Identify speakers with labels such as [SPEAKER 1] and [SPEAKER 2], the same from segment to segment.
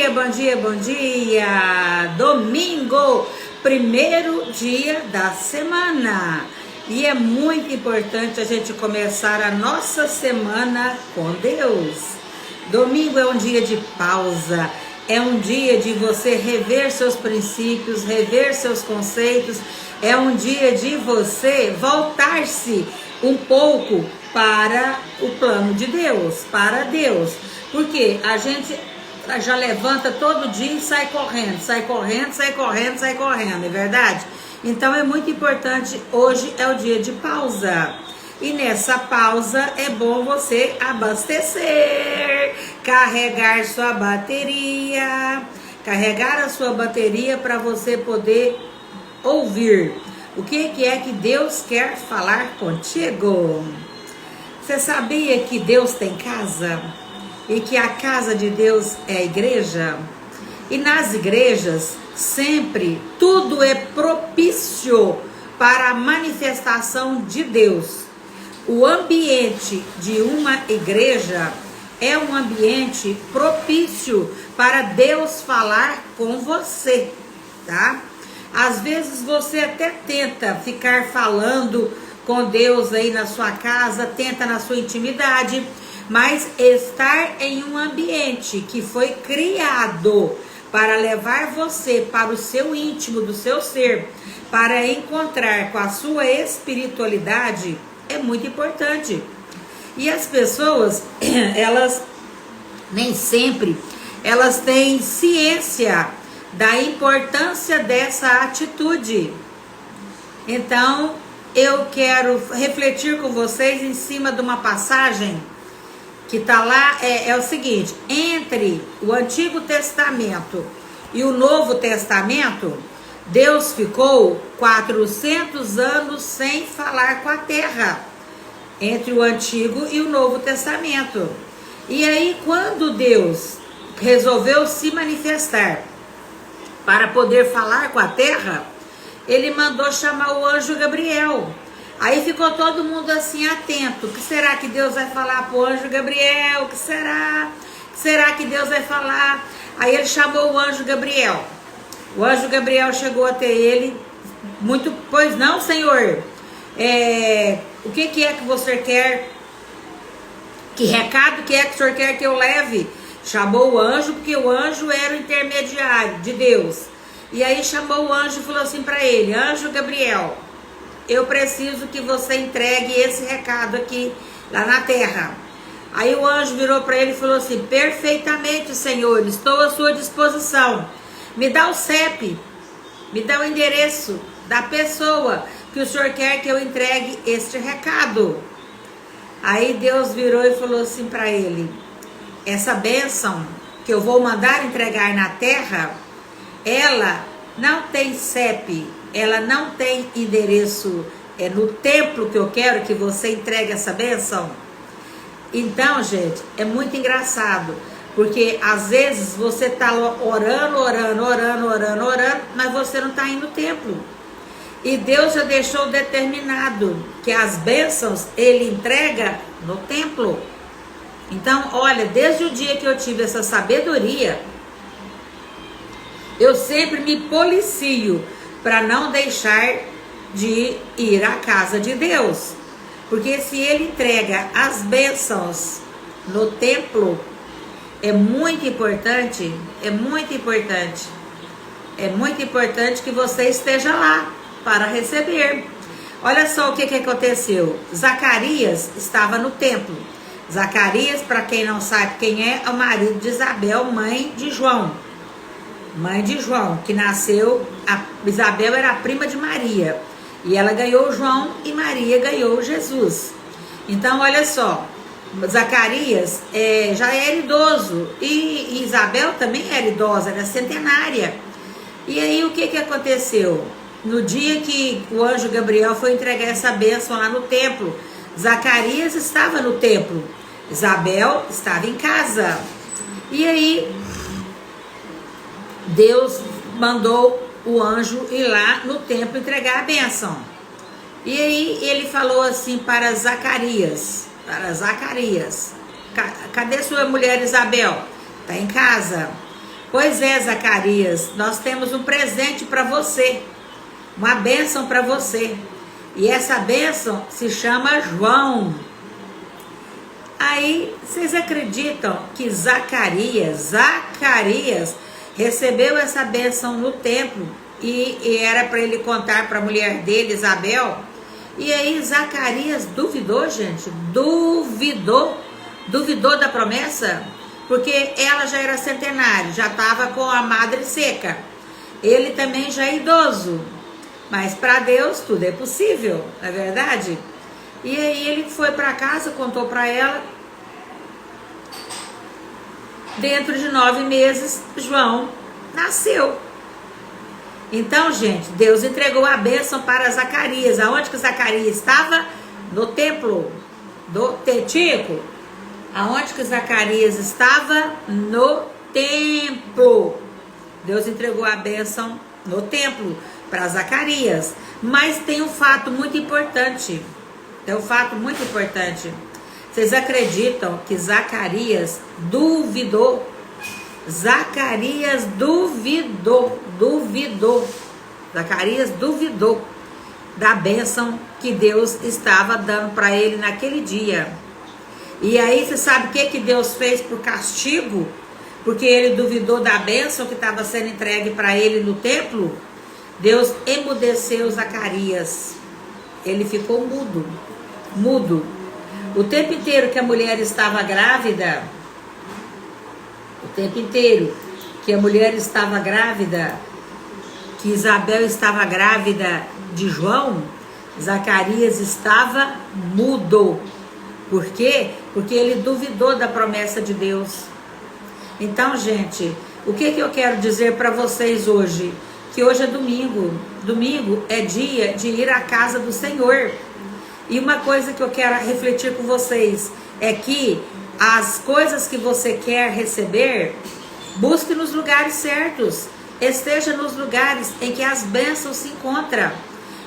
[SPEAKER 1] dia, bom dia, bom dia! Domingo, primeiro dia da semana. E é muito importante a gente começar a nossa semana com Deus. Domingo é um dia de pausa, é um dia de você rever seus princípios, rever seus conceitos, é um dia de você voltar-se um pouco para o plano de Deus, para Deus. Porque a gente já levanta todo dia e sai correndo, sai correndo, sai correndo, sai correndo, é verdade? Então é muito importante, hoje é o dia de pausa. E nessa pausa é bom você abastecer, carregar sua bateria, carregar a sua bateria para você poder ouvir o que é que Deus quer falar contigo. Você sabia que Deus tem casa? E que a casa de Deus é a igreja? E nas igrejas, sempre, tudo é propício para a manifestação de Deus. O ambiente de uma igreja é um ambiente propício para Deus falar com você, tá? Às vezes você até tenta ficar falando com Deus aí na sua casa, tenta na sua intimidade, mas estar em um ambiente que foi criado para levar você para o seu íntimo, do seu ser, para encontrar com a sua espiritualidade, é muito importante. E as pessoas, elas nem sempre, elas têm ciência da importância dessa atitude. Então, eu quero refletir com vocês em cima de uma passagem que está lá, é o seguinte: entre o Antigo Testamento e o Novo Testamento, Deus ficou 400 anos sem falar com a terra, entre o Antigo e o Novo Testamento. E aí, quando Deus resolveu se manifestar para poder falar com a terra, ele mandou chamar o anjo Gabriel. Aí ficou todo mundo assim atento. O que será que Deus vai falar para o anjo Gabriel? O que será? O que será que Deus vai falar? Aí ele chamou o anjo Gabriel. O anjo Gabriel chegou até ele. Pois não, Senhor? O que é que você quer? Que recado que é que o Senhor quer que eu leve? Chamou o anjo, porque o anjo era o intermediário de Deus. E aí chamou o anjo e falou assim para ele: anjo Gabriel, eu preciso que você entregue esse recado aqui, lá na terra. Aí o anjo virou para ele e falou assim: perfeitamente, Senhor, estou à sua disposição. Me dá o CEP, me dá o endereço da pessoa que o Senhor quer que eu entregue este recado. Aí Deus virou e falou assim para ele: essa bênção que eu vou mandar entregar na terra, ela não tem CEP, ela não tem endereço, é no templo que eu quero que você entregue essa bênção. Então, gente, é muito engraçado, porque às vezes você está orando, mas você não está indo no templo. E Deus já deixou determinado que as bênçãos ele entrega no templo. Então, olha, desde o dia que eu tive essa sabedoria, eu sempre me policio para não deixar de ir à casa de Deus. Porque se ele entrega as bênçãos no templo, é muito importante que você esteja lá para receber. Olha só o que aconteceu. Zacarias estava no templo. Zacarias, para quem não sabe quem é o marido de Isabel, mãe de João. Mãe de João, que nasceu, Isabel era a prima de Maria. E ela ganhou João e Maria ganhou Jesus. Então, olha só, Zacarias já era idoso e Isabel também era idosa, era centenária. E aí o que aconteceu? No dia que o anjo Gabriel foi entregar essa bênção lá no templo, Zacarias estava no templo, Isabel estava em casa. E aí Deus mandou o anjo ir lá no templo entregar a bênção. E aí ele falou assim para Zacarias, cadê sua mulher Isabel? Está em casa. Pois é, Zacarias, nós temos um presente para você, uma bênção para você. E essa bênção se chama João. Aí, vocês acreditam que Zacarias recebeu essa bênção no templo e era para ele contar para a mulher dele, Isabel? E aí Zacarias duvidou, gente, duvidou da promessa, porque ela já era centenário, já estava com a madre seca, ele também já é idoso, mas para Deus tudo é possível, não é verdade? E aí ele foi para casa, contou para ela. Dentro de 9 meses, João nasceu. Então, gente, Deus entregou a bênção para Zacarias. Aonde que Zacarias estava? No templo do Tetico. Aonde que Zacarias estava? No templo. Deus entregou a bênção no templo para Zacarias. Mas tem um fato muito importante. Vocês acreditam que Zacarias duvidou? Zacarias duvidou da bênção que Deus estava dando para ele naquele dia. E aí você sabe o que Deus fez por castigo? Porque ele duvidou da bênção que estava sendo entregue para ele no templo. Deus emudeceu Zacarias. Ele ficou mudo. O tempo inteiro que a mulher estava grávida, que Isabel estava grávida de João, Zacarias estava mudo. Por quê? Porque ele duvidou da promessa de Deus. Então, gente, o que eu quero dizer para vocês hoje? Que hoje é domingo. Domingo é dia de ir à casa do Senhor. E uma coisa que eu quero refletir com vocês é que as coisas que você quer receber, busque nos lugares certos. Esteja nos lugares em que as bênçãos se encontram.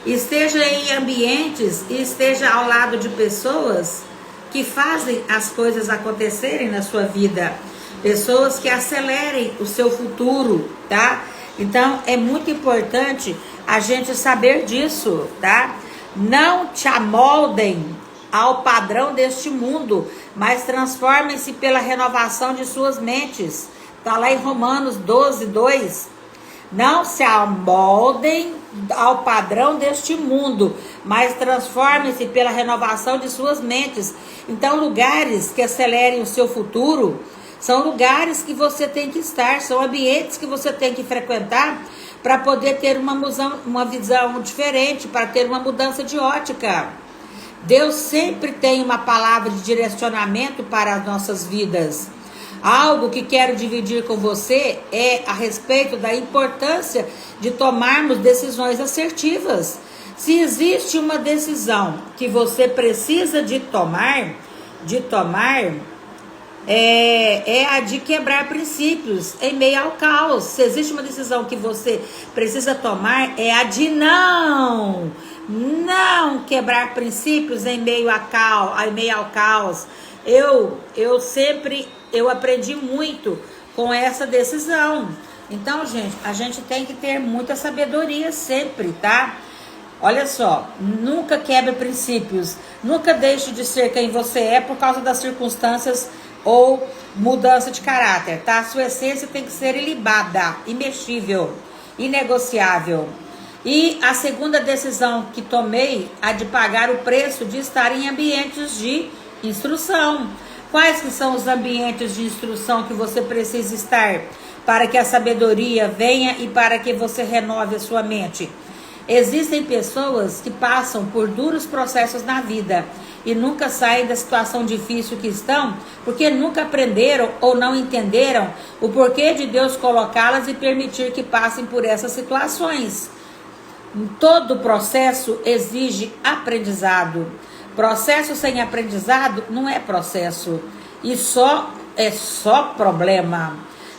[SPEAKER 1] Esteja em ambientes e esteja ao lado de pessoas que fazem as coisas acontecerem na sua vida. Pessoas que acelerem o seu futuro, tá? Então, é muito importante a gente saber disso, tá? Não te amoldem ao padrão deste mundo, mas transformem-se pela renovação de suas mentes. Está lá em Romanos 12, 2. Não se amoldem ao padrão deste mundo, mas transformem-se pela renovação de suas mentes. Então, lugares que acelerem o seu futuro são lugares que você tem que estar, são ambientes que você tem que frequentar para poder ter uma visão diferente, para ter uma mudança de ótica. Deus sempre tem uma palavra de direcionamento para as nossas vidas. Algo que quero dividir com você é a respeito da importância de tomarmos decisões assertivas. Se existe uma decisão que você precisa de tomar, é a de quebrar princípios em meio ao caos. Se existe uma decisão que você precisa tomar, é a de não quebrar princípios em meio ao caos. Eu aprendi muito com essa decisão. Então, gente, a gente tem que ter muita sabedoria sempre, tá? Olha só, nunca quebre princípios, nunca deixe de ser quem você é por causa das circunstâncias ou mudança de caráter, tá? Sua essência tem que ser ilibada, imexível, inegociável. E a segunda decisão que tomei, a de pagar o preço de estar em ambientes de instrução. Quais que são os ambientes de instrução que você precisa estar para que a sabedoria venha e para que você renove a sua mente? Existem pessoas que passam por duros processos na vida e nunca saem da situação difícil que estão, porque nunca aprenderam ou não entenderam o porquê de Deus colocá-las e permitir que passem por essas situações. Todo processo exige aprendizado. Processo sem aprendizado não é processo. E é só problema.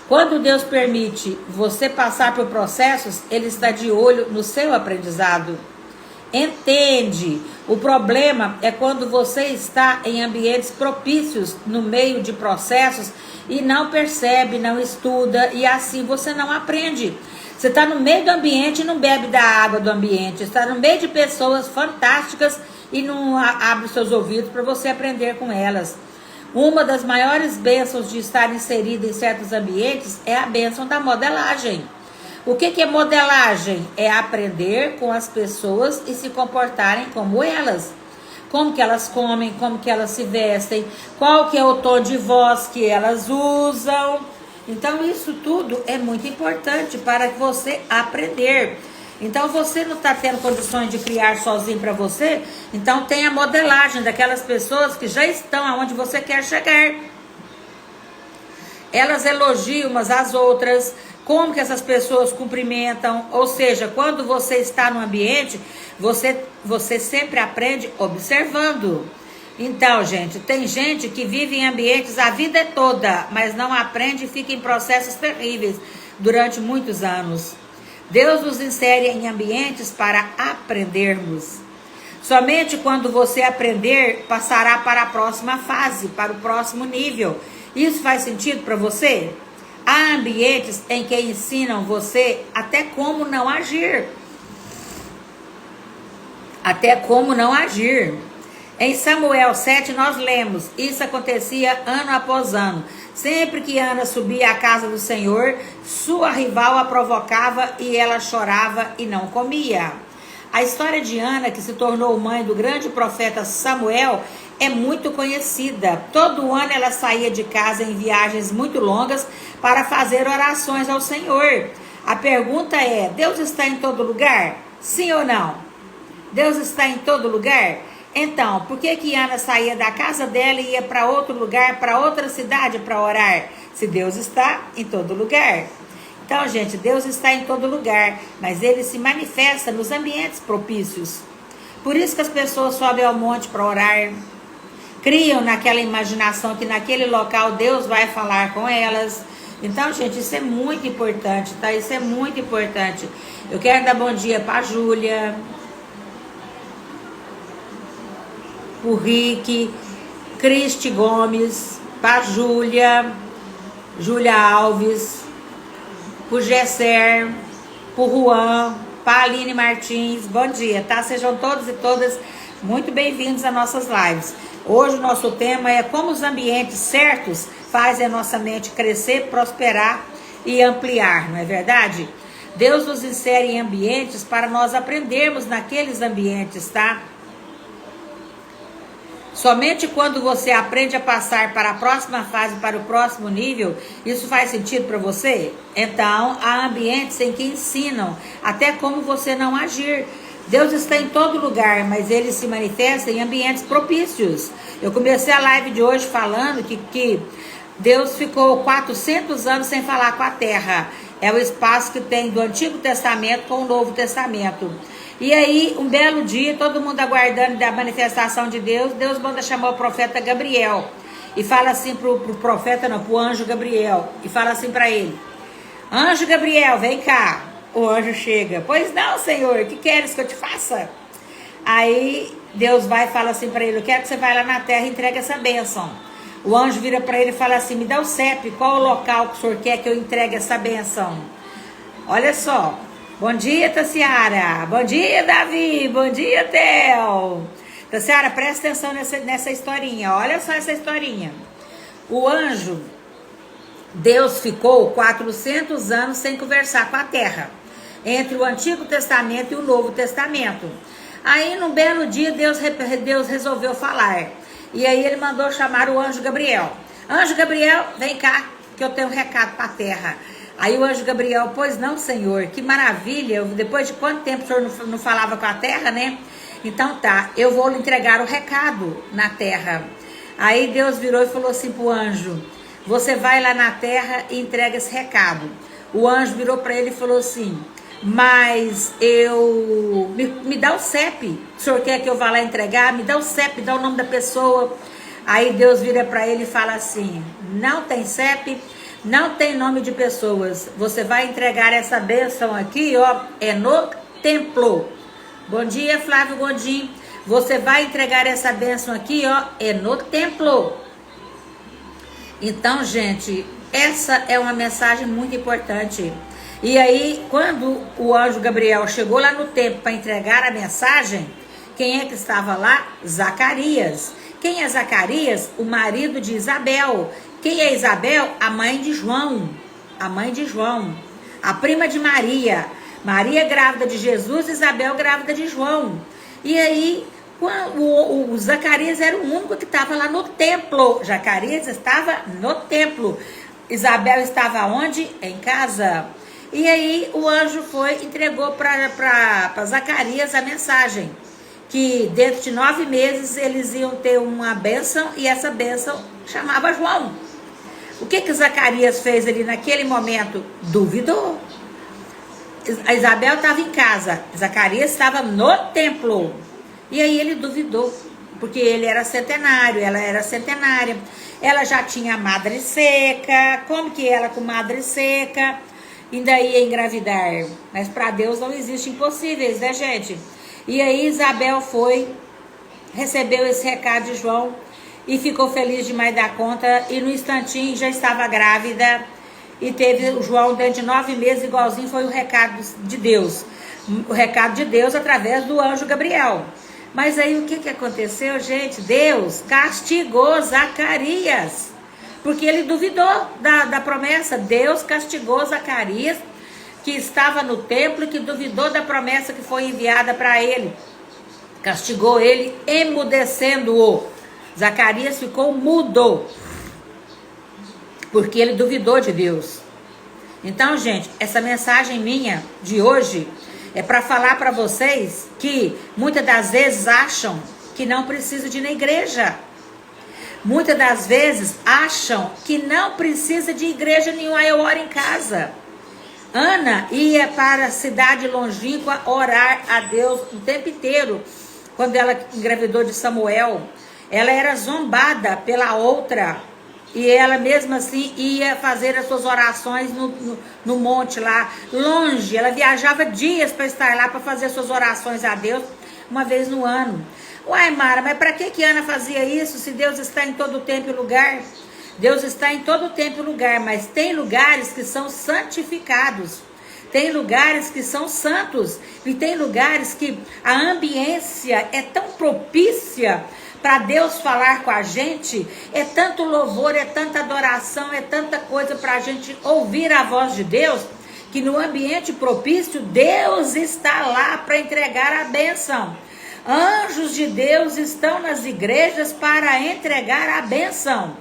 [SPEAKER 1] Quando Deus permite você passar por processos, Ele está de olho no seu aprendizado. Entende? O problema é quando você está em ambientes propícios, no meio de processos, e não percebe, não estuda, e assim você não aprende. Você está no meio do ambiente e não bebe da água do ambiente. Está no meio de pessoas fantásticas e não abre seus ouvidos para você aprender com elas. Uma das maiores bênçãos de estar inserida em certos ambientes é a bênção da modelagem. O que é modelagem? É aprender com as pessoas e se comportarem como elas. Como que elas comem, como que elas se vestem, qual que é o tom de voz que elas usam. Então isso tudo é muito importante para você aprender. Então você não está tendo condições de criar sozinho para você, então tem a modelagem daquelas pessoas que já estão aonde você quer chegar. Elas elogiam umas às outras, como que essas pessoas cumprimentam, ou seja, quando você está no ambiente, você sempre aprende observando. Então, gente, tem gente que vive em ambientes a vida toda, mas não aprende e fica em processos terríveis durante muitos anos. Deus nos insere em ambientes para aprendermos. Somente quando você aprender, passará para a próxima fase, para o próximo nível. Isso faz sentido para você? Há ambientes em que ensinam você até como não agir. Até como não agir. Em Samuel 7 nós lemos, isso acontecia ano após ano. Sempre que Ana subia à casa do Senhor, sua rival a provocava e ela chorava e não comia. A história de Ana, que se tornou mãe do grande profeta Samuel, é muito conhecida. Todo ano ela saía de casa em viagens muito longas para fazer orações ao Senhor. A pergunta é, Deus está em todo lugar? Sim ou não? Deus está em todo lugar? Então, por que Ana saía da casa dela e ia para outro lugar, para outra cidade para orar? Se Deus está em todo lugar. Então, gente, Deus está em todo lugar, mas Ele se manifesta nos ambientes propícios. Por isso que as pessoas sobem ao monte para orar, criam naquela imaginação que naquele local Deus vai falar com elas. Então, gente, isso é muito importante, tá? Isso é muito importante. Eu quero dar bom dia para a Júlia, o Rick, Cristi Gomes, para Júlia Alves, o Gesser, o Juan, para Aline Martins. Bom dia, tá? Sejam todos e todas muito bem-vindos às nossas lives. Hoje o nosso tema é como os ambientes certos fazem a nossa mente crescer, prosperar e ampliar, não é verdade? Deus nos insere em ambientes para nós aprendermos naqueles ambientes, tá? Somente quando você aprende a passar para a próxima fase, para o próximo nível, isso faz sentido para você? Então, há ambientes em que ensinam até como você não agir. Deus está em todo lugar, mas Ele se manifesta em ambientes propícios. Eu comecei a live de hoje falando que Deus ficou 400 anos sem falar com a terra. É o espaço que tem do Antigo Testamento com o Novo Testamento. E aí, um belo dia, todo mundo aguardando da manifestação de Deus, Deus manda chamar o profeta Gabriel. E fala assim pro anjo Gabriel. E fala assim para ele: Anjo Gabriel, vem cá. O anjo chega: Pois não, Senhor, o que queres que eu te faça? Aí, Deus vai e fala assim para ele: Eu quero que você vá lá na terra e entregue essa bênção. O anjo vira para ele e fala assim: Me dá o CEP, qual o local que o senhor quer que eu entregue essa bênção? Olha só. Bom dia, Tassiara. Bom dia, Davi. Bom dia, Theo. Tassiara, presta atenção nessa historinha. Olha só essa historinha. O anjo, Deus ficou 400 anos sem conversar com a terra, entre o Antigo Testamento e o Novo Testamento. Aí, num belo dia, Deus resolveu falar. E aí ele mandou chamar o anjo Gabriel. Anjo Gabriel, vem cá, que eu tenho um recado para a terra. Aí o anjo Gabriel: Pois não, Senhor, que maravilha, depois de quanto tempo o senhor não falava com a terra, né? Então tá, eu vou lhe entregar o recado na terra. Aí Deus virou e falou assim pro anjo: Você vai lá na terra e entrega esse recado. O anjo virou para ele e falou assim: Mas me dá o CEP, o senhor quer que eu vá lá entregar? Me dá o CEP, me dá o nome da pessoa. Aí Deus vira para ele e fala assim: Não tem CEP, não tem nome de pessoas. Você vai entregar essa bênção aqui, ó, é no templo Bom dia, Flávio Gondim. Você vai entregar essa bênção aqui, ó, é no templo. Então, gente, essa é uma mensagem muito importante. E aí, quando o anjo Gabriel chegou lá no templo para entregar a mensagem, quem é que estava lá? Zacarias. Quem é Zacarias? O marido de Isabel. Quem é Isabel? A mãe de João. A mãe de João. A prima de Maria. Maria grávida de Jesus, Isabel grávida de João. E aí, o Zacarias era o único que estava lá no templo. Zacarias estava no templo. Isabel estava onde? Em casa. E aí o anjo entregou para Zacarias a mensagem. Que dentro de 9 meses eles iam ter uma bênção. E essa bênção chamava João. O que Zacarias fez ali naquele momento? Duvidou. A Isabel estava em casa, Zacarias estava no templo. E aí ele duvidou, porque ele era centenário, ela era centenária. Ela já tinha madre seca. Como que ela com madre seca ainda ia engravidar? Mas para Deus não existe impossíveis, né, gente? E aí Isabel recebeu esse recado de João e ficou feliz demais da conta. E no instantinho já estava grávida. E teve o João dentro de 9 meses, igualzinho foi o recado de Deus. O recado de Deus através do anjo Gabriel. Mas aí o que aconteceu, gente? Deus castigou Zacarias. Porque ele duvidou da promessa. Deus castigou Zacarias, que estava no templo e que duvidou da promessa que foi enviada para ele. Castigou ele, emudecendo-o. Zacarias ficou mudo. Porque ele duvidou de Deus. Então, gente, essa mensagem minha de hoje é para falar para vocês que muitas das vezes acham que não precisa de ir na igreja. Muitas das vezes acham que não precisa de igreja nenhuma. Eu oro em casa. Ana ia para a cidade longínqua orar a Deus o tempo inteiro. Quando ela engravidou de Samuel, ela era zombada pela outra. E ela mesmo assim ia fazer as suas orações no monte lá, longe. Ela viajava dias para estar lá para fazer as suas orações a Deus, uma vez no ano. Uai, Mara, mas para que Ana fazia isso se Deus está em todo tempo e lugar? Deus está em todo tempo e lugar, mas tem lugares que são santificados. Tem lugares que são santos. E tem lugares que a ambiência é tão propícia para Deus falar com a gente. É tanto louvor, é tanta adoração, é tanta coisa para a gente ouvir a voz de Deus, que no ambiente propício, Deus está lá para entregar a bênção. Anjos de Deus estão nas igrejas para entregar a bênção.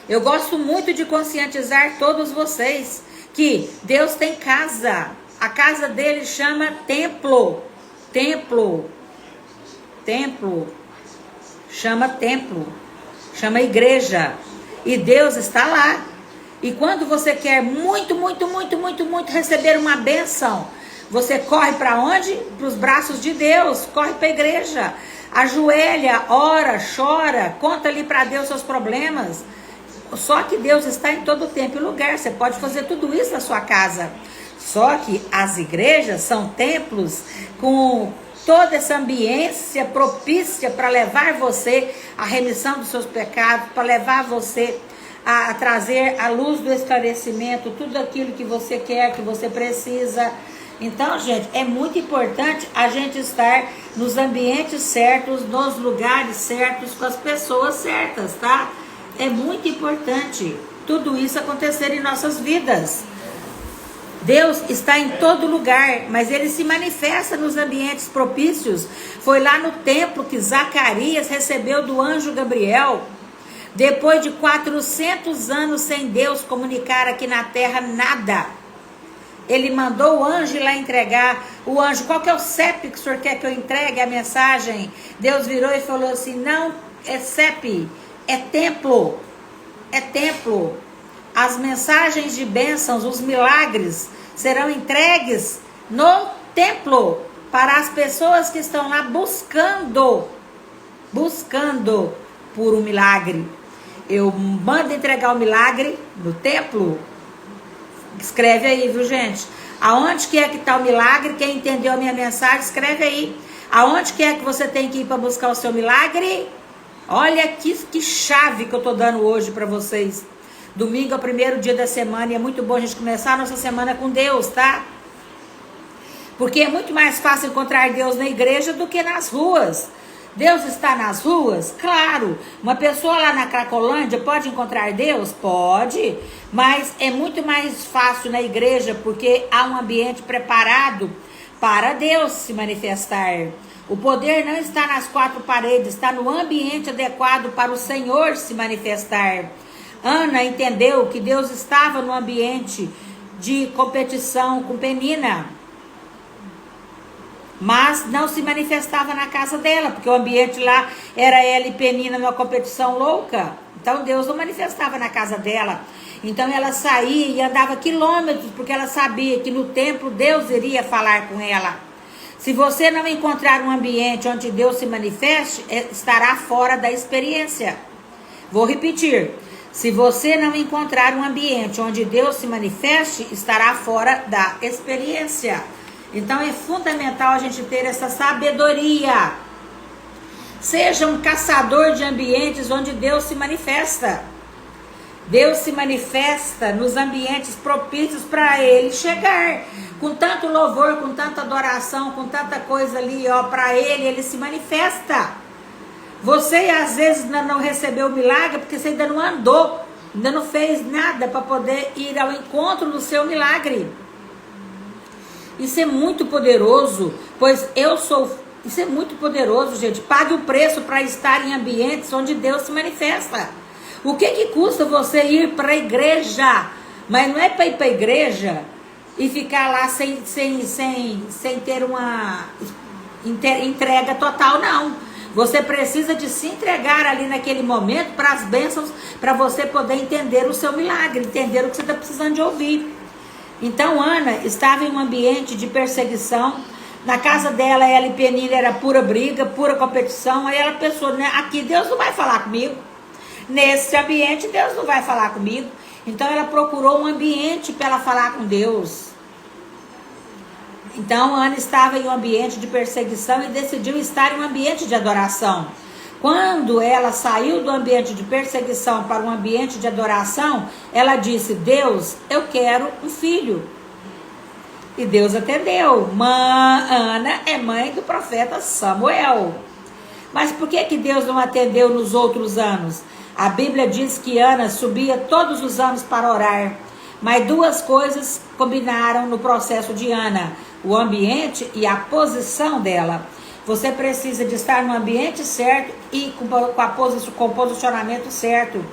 [SPEAKER 1] Eu gosto muito de conscientizar todos vocês que Deus tem casa. A casa dele chama templo. Templo. Templo. Chama templo. Chama igreja. E Deus está lá. E quando você quer muito receber uma bênção, você corre para onde? Para os braços de Deus. Corre para a igreja. Ajoelha, ora, chora, conta ali para Deus seus problemas. Só que Deus está em todo tempo e lugar. Você pode fazer tudo isso na sua casa. Só que as igrejas são templos com toda essa ambiência propícia para levar você à remissão dos seus pecados, para levar você a trazer a luz do esclarecimento, tudo aquilo que você quer, que você precisa. Então, gente, é muito importante a gente estar nos ambientes certos, nos lugares certos, com as pessoas certas, tá? É muito importante tudo isso acontecer em nossas vidas. Deus está em todo lugar, mas ele se manifesta nos ambientes propícios. Foi lá no templo que Zacarias recebeu do anjo Gabriel. Depois de 400 anos sem Deus comunicar aqui na terra nada, ele mandou o anjo ir lá entregar. O anjo, qual que é o CEP que o senhor quer que eu entregue a mensagem? Deus virou e falou assim: não é CEP, é templo. É templo. As mensagens de bênçãos, os milagres serão entregues no templo para as pessoas que estão lá buscando por um milagre. Eu mando entregar o milagre no templo. Escreve aí, viu, gente? Aonde que é que está o milagre? Quem entendeu a minha mensagem, escreve aí. Aonde que é que você tem que ir para buscar o seu milagre? Olha que chave que eu tô dando hoje para vocês. Domingo é o primeiro dia da semana e é muito bom a gente começar a nossa semana com Deus, tá? Porque é muito mais fácil encontrar Deus na igreja do que nas ruas. Deus está nas ruas? Claro. Uma pessoa lá na Cracolândia pode encontrar Deus? Pode. Mas é muito mais fácil na igreja porque há um ambiente preparado para Deus se manifestar. O poder não está nas quatro paredes, está no ambiente adequado para o Senhor se manifestar. Ana entendeu que Deus estava no ambiente de competição com Penina, mas não se manifestava na casa dela, porque o ambiente lá era ela e Penina numa competição louca. Então Deus não manifestava na casa dela. Então ela saía e andava quilômetros, porque ela sabia que no templo Deus iria falar com ela. Se você não encontrar um ambiente onde Deus se manifeste, estará fora da experiência. Vou repetir. Se você não encontrar um ambiente onde Deus se manifeste, estará fora da experiência. Então é fundamental a gente ter essa sabedoria. Seja um caçador de ambientes onde Deus se manifesta. Deus se manifesta nos ambientes propícios para Ele chegar. Com tanto louvor, com tanta adoração, com tanta coisa ali, ó, para Ele se manifesta. Você às vezes ainda não recebeu o milagre porque você ainda não andou, ainda não fez nada para poder ir ao encontro do seu milagre. Isso é muito poderoso, pois isso é muito poderoso, gente. Pague o preço para estar em ambientes onde Deus se manifesta. O que custa você ir para a igreja? Mas não é para ir para a igreja e ficar lá sem ter uma entrega total, não. Você precisa de se entregar ali naquele momento para as bênçãos, para você poder entender o seu milagre, entender o que você está precisando de ouvir. Então Ana estava em um ambiente de perseguição. Na casa dela, ela e Penina era pura briga, pura competição. Aí ela pensou, né, aqui Deus não vai falar comigo. Nesse ambiente Deus não vai falar comigo. Então ela procurou um ambiente para ela falar com Deus. Então Ana estava em um ambiente de perseguição e decidiu estar em um ambiente de adoração. Quando ela saiu do ambiente de perseguição para um ambiente de adoração, ela disse, Deus, eu quero um filho. E Deus atendeu. Ana é mãe do profeta Samuel. Mas por que Deus não atendeu nos outros anos? A Bíblia diz que Ana subia todos os anos para orar. Mas duas coisas combinaram no processo de Ana: o ambiente e a posição dela. Você precisa de estar no ambiente certo e com o posicionamento certo.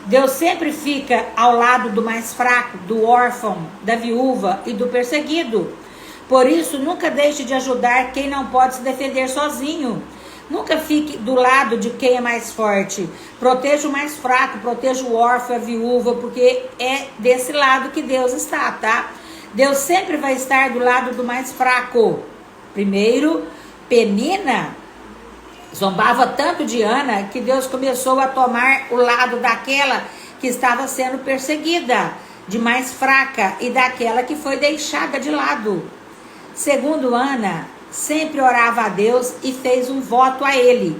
[SPEAKER 1] Deus sempre fica ao lado do mais fraco, do órfão, da viúva e do perseguido. Por isso, nunca deixe de ajudar quem não pode se defender sozinho. Nunca fique do lado de quem é mais forte. Proteja o mais fraco, proteja o órfão, a viúva, porque é desse lado que Deus está, tá? Deus sempre vai estar do lado do mais fraco. Primeiro, Penina zombava tanto de Ana que Deus começou a tomar o lado daquela que estava sendo perseguida, de mais fraca, e daquela que foi deixada de lado. Segundo Ana, sempre orava a Deus e fez um voto a Ele.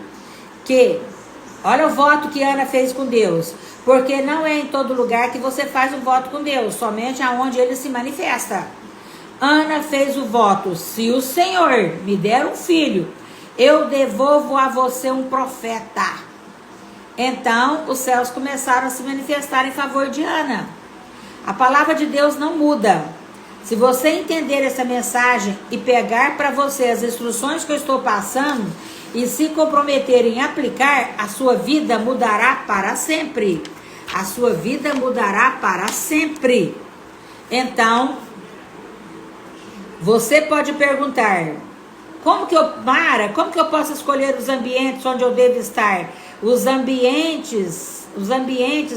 [SPEAKER 1] Olha o voto que Ana fez com Deus. Porque não é em todo lugar que você faz um voto com Deus, somente aonde Ele se manifesta. Ana fez o voto, se o Senhor me der um filho, eu devolvo a você um profeta. Então, os céus começaram a se manifestar em favor de Ana. A palavra de Deus não muda. Se você entender essa mensagem e pegar para você as instruções que eu estou passando e se comprometer em aplicar, a sua vida mudará para sempre. A sua vida mudará para sempre. Então, você pode perguntar, como que eu posso escolher os ambientes onde eu devo estar? Os ambientes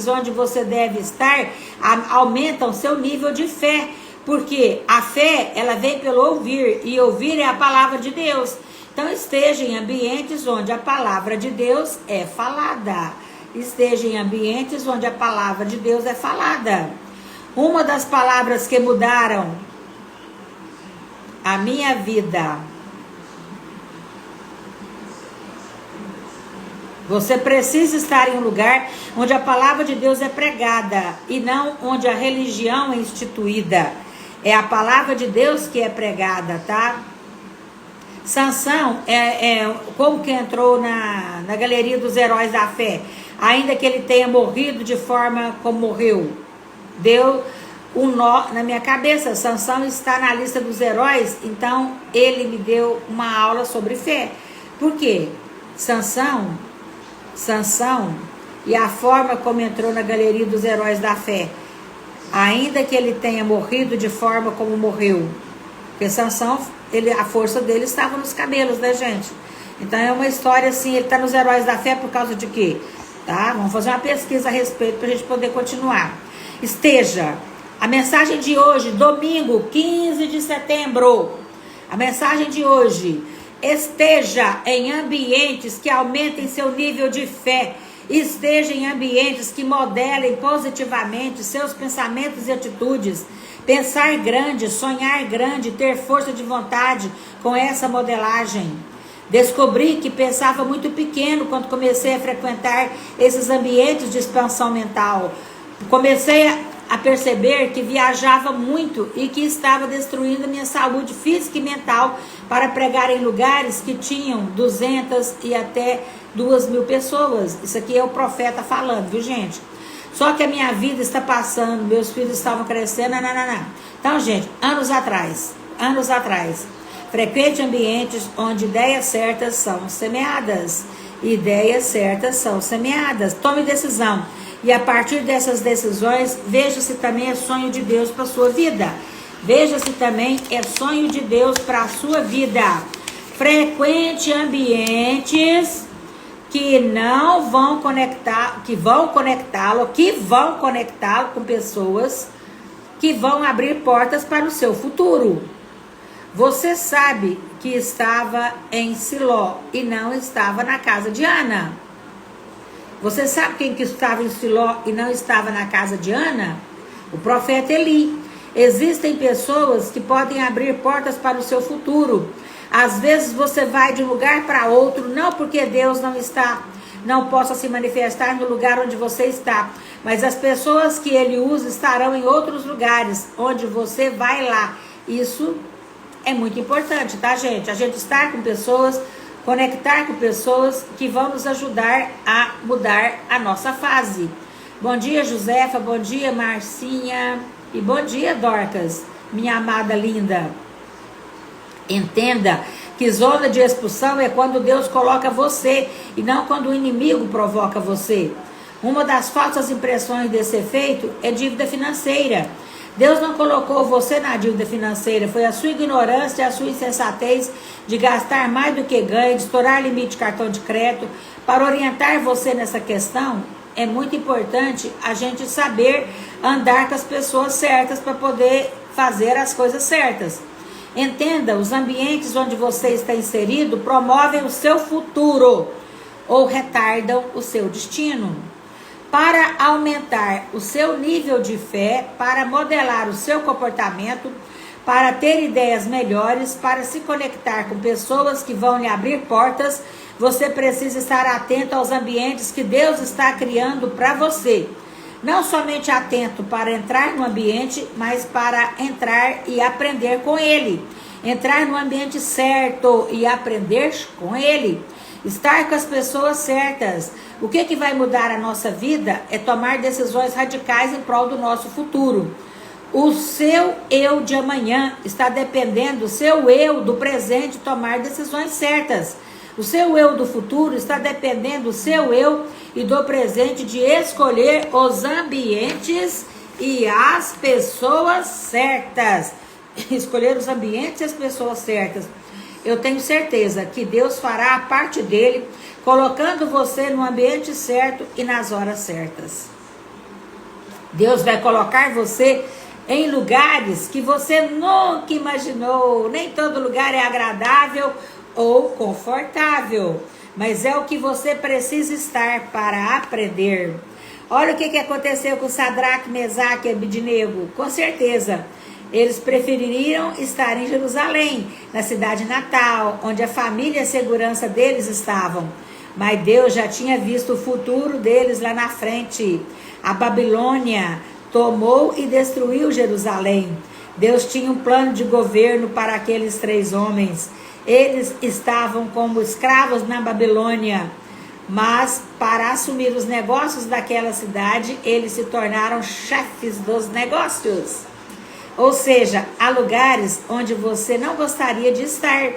[SPEAKER 1] onde você deve estar aumentam seu nível de fé, porque a fé, ela vem pelo ouvir, e ouvir é a palavra de Deus. Então esteja em ambientes onde a palavra de Deus é falada. Esteja em ambientes onde a palavra de Deus é falada. Uma das palavras que mudaram a minha vida. Você precisa estar em um lugar onde a palavra de Deus é pregada e não onde a religião é instituída. É a palavra de Deus que é pregada, tá? Sansão como que entrou na galeria dos heróis da fé, ainda que ele tenha morrido de forma como morreu. Deu um nó na minha cabeça. Sansão está na lista dos heróis, então ele me deu uma aula sobre fé. Por quê? Sansão e a forma como entrou na galeria dos heróis da fé, ainda que ele tenha morrido de forma como morreu, porque Sansão, a força dele estava nos cabelos, né, gente? Então é uma história assim, ele está nos heróis da fé por causa de quê? Tá? Vamos fazer uma pesquisa a respeito para a gente poder continuar. Esteja. A mensagem de hoje, domingo, 15 de setembro. A mensagem de hoje: esteja em ambientes que aumentem seu nível de fé. Esteja em ambientes que modelem positivamente seus pensamentos e atitudes. Pensar grande, sonhar grande, ter força de vontade com essa modelagem. Descobri que pensava muito pequeno quando comecei a frequentar esses ambientes de expansão mental. Comecei a perceber que viajava muito e que estava destruindo a minha saúde física e mental para pregar em lugares que tinham 200 e até 2.000 pessoas. Isso aqui é o profeta falando, viu, gente? Só que a minha vida está passando, meus filhos estavam crescendo, não. Então, gente, anos atrás, frequente ambientes onde ideias certas são semeadas. Ideias certas são semeadas. Tome decisão. E a partir dessas decisões, veja se também é sonho de Deus para a sua vida. Veja se também é sonho de Deus para a sua vida. Frequente ambientes que não vão conectar, que vão conectá-lo com pessoas que vão abrir portas para o seu futuro. Você sabe que estava em Siló e não estava na casa de Ana. Você sabe quem que estava em Siló e não estava na casa de Ana? O profeta Eli. Existem pessoas que podem abrir portas para o seu futuro. Às vezes você vai de um lugar para outro, não porque Deus não possa se manifestar no lugar onde você está, mas as pessoas que Ele usa estarão em outros lugares, onde você vai lá. Isso é muito importante, tá, gente? A gente estar com pessoas, conectar com pessoas que vão nos ajudar a mudar a nossa fase. Bom dia, Josefa. Bom dia, Marcinha. E bom dia, Dorcas, minha amada linda. Entenda que zona de expulsão é quando Deus coloca você e não quando o inimigo provoca você. Uma das falsas impressões desse efeito é dívida financeira. Deus não colocou você na dívida financeira, foi a sua ignorância e a sua insensatez de gastar mais do que ganha, de estourar limite de cartão de crédito. Para orientar você nessa questão, é muito importante a gente saber andar com as pessoas certas para poder fazer as coisas certas. Entenda, os ambientes onde você está inserido promovem o seu futuro ou retardam o seu destino. Para aumentar o seu nível de fé, para modelar o seu comportamento, para ter ideias melhores, para se conectar com pessoas que vão lhe abrir portas, você precisa estar atento aos ambientes que Deus está criando para você. Não somente atento para entrar no ambiente, mas para entrar e aprender com ele. Entrar no ambiente certo e aprender com ele. Estar com as pessoas certas. O que vai mudar a nossa vida é tomar decisões radicais em prol do nosso futuro. O seu eu de amanhã está dependendo do seu eu do presente tomar decisões certas. O seu eu do futuro está dependendo do seu eu e do presente de escolher os ambientes e as pessoas certas. Escolher os ambientes e as pessoas certas. Eu tenho certeza que Deus fará a parte dele, colocando você no ambiente certo e nas horas certas. Deus vai colocar você em lugares que você nunca imaginou. Nem todo lugar é agradável ou confortável, mas é o que você precisa estar para aprender. Olha o que aconteceu com Sadraque, Mesaque e Abidnego. Com certeza, eles prefeririam estar em Jerusalém, na cidade natal, onde a família e a segurança deles estavam. Mas Deus já tinha visto o futuro deles lá na frente. A Babilônia tomou e destruiu Jerusalém. Deus tinha um plano de governo para aqueles 3 homens. Eles estavam como escravos na Babilônia, mas para assumir os negócios daquela cidade, eles se tornaram chefes dos negócios. Ou seja, há lugares onde você não gostaria de estar.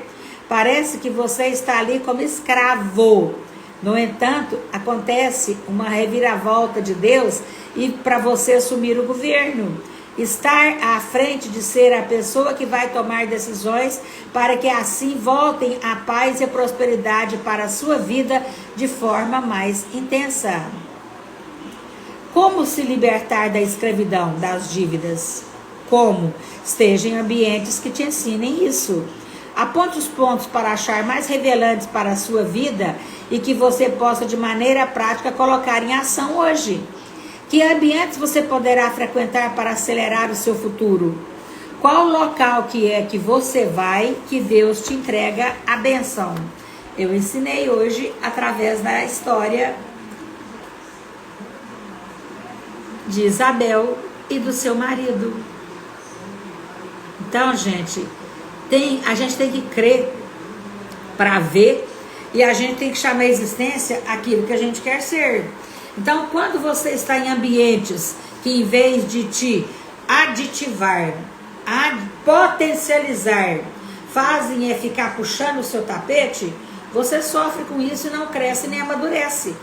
[SPEAKER 1] Parece que você está ali como escravo. No entanto, acontece uma reviravolta de Deus e para você assumir o governo. Estar à frente de ser a pessoa que vai tomar decisões para que assim voltem a paz e a prosperidade para a sua vida de forma mais intensa. Como se libertar da escravidão, das dívidas? Como? Esteja em ambientes que te ensinem isso. Aponte os pontos para achar mais revelantes para a sua vida e que você possa de maneira prática colocar em ação hoje. Que ambientes você poderá frequentar para acelerar o seu futuro? Qual local que é que você vai que Deus te entrega a bênção? Eu ensinei hoje através da história de Isabel e do seu marido. Então, gente, a gente tem que crer para ver e a gente tem que chamar a existência aquilo que a gente quer ser. Então, quando você está em ambientes que em vez de te aditivar, potencializar, fazem ficar puxando o seu tapete, você sofre com isso e não cresce nem amadurece.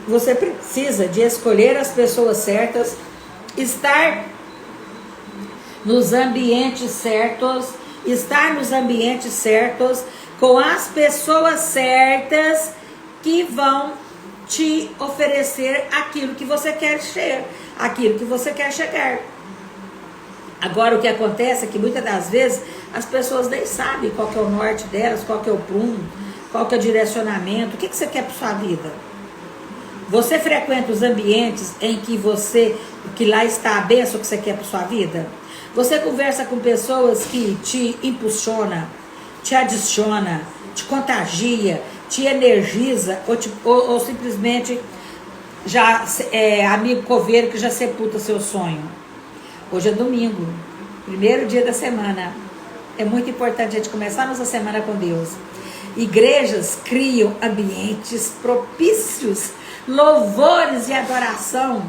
[SPEAKER 1] Você precisa de escolher as pessoas certas, estar nos ambientes certos, com as pessoas certas que vão te oferecer aquilo que você quer ser, aquilo que você quer chegar. Agora, o que acontece é que muitas das vezes as pessoas nem sabem qual que é o norte delas, qual que é o prumo, qual que é o direcionamento, o que você quer para sua vida. Você frequenta os ambientes em que lá está a bênção que você quer para sua vida? Você conversa com pessoas que te impulsiona, te adiciona, te contagia, te energiza ou simplesmente já amigo coveiro que já sepulta seu sonho. Hoje é domingo, primeiro dia da semana. É muito importante a gente começar a nossa semana com Deus. Igrejas criam ambientes propícios, louvores e adoração.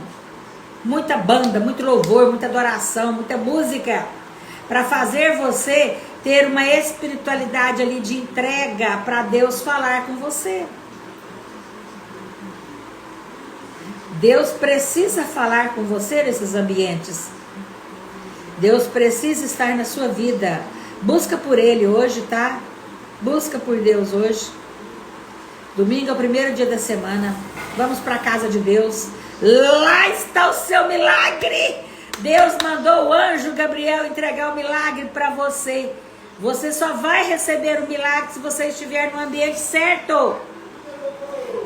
[SPEAKER 1] Muita banda, muito louvor, muita adoração, muita música, para fazer você ter uma espiritualidade ali de entrega para Deus falar com você. Deus precisa falar com você nesses ambientes. Deus precisa estar na sua vida. Busca por Ele hoje, tá? Busca por Deus hoje. Domingo é o primeiro dia da semana. Vamos para a casa de Deus. Lá está o seu milagre. Deus mandou o anjo Gabriel entregar o milagre para você. Você só vai receber o milagre se você estiver no ambiente certo,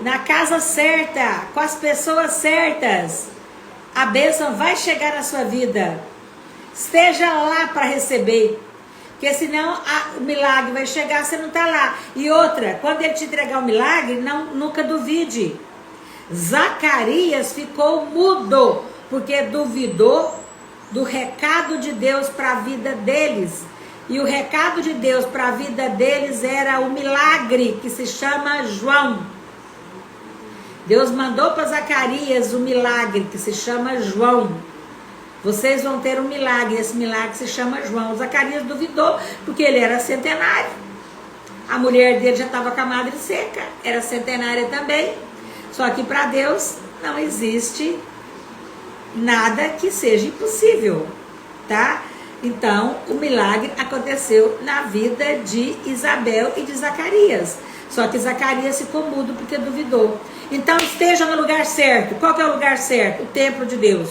[SPEAKER 1] na casa certa, com as pessoas certas. A bênção vai chegar na sua vida. Esteja lá para receber, porque senão o milagre vai chegar, você não está lá. E outra, quando ele te entregar o milagre, nunca duvide. Zacarias ficou mudo, porque duvidou do recado de Deus para a vida deles. E o recado de Deus para a vida deles era o milagre que se chama João. Deus mandou para Zacarias o milagre que se chama João. Vocês vão ter um milagre, esse milagre se chama João. Zacarias duvidou, porque ele era centenário. A mulher dele já estava com a madre seca, era centenária também. Só que para Deus não existe nada que seja impossível, tá? Então, o milagre aconteceu na vida de Isabel e de Zacarias. Só que Zacarias ficou mudo porque duvidou. Então, esteja no lugar certo. Qual que é o lugar certo? O templo de Deus.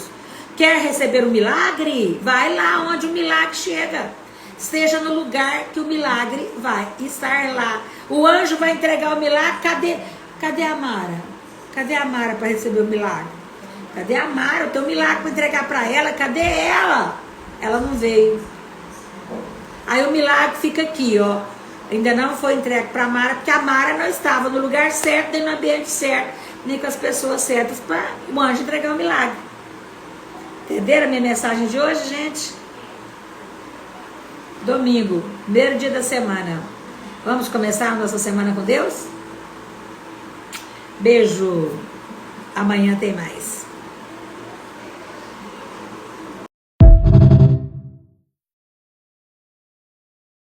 [SPEAKER 1] Quer receber o milagre? Vai lá onde o milagre chega. Esteja no lugar que o milagre vai estar lá. O anjo vai entregar o milagre. Cadê a Mara? Cadê a Mara para receber o milagre? Cadê a Mara? Eu tenho um milagre para entregar para ela. Cadê ela? Ela não veio. Aí o milagre fica aqui, ó. Ainda não foi entregue para a Mara, porque a Mara não estava no lugar certo, nem no ambiente certo, nem com as pessoas certas para o anjo entregar o milagre. Entenderam a minha mensagem de hoje, gente? Domingo, primeiro dia da semana. Vamos começar a nossa semana com Deus? Beijo. Amanhã tem mais.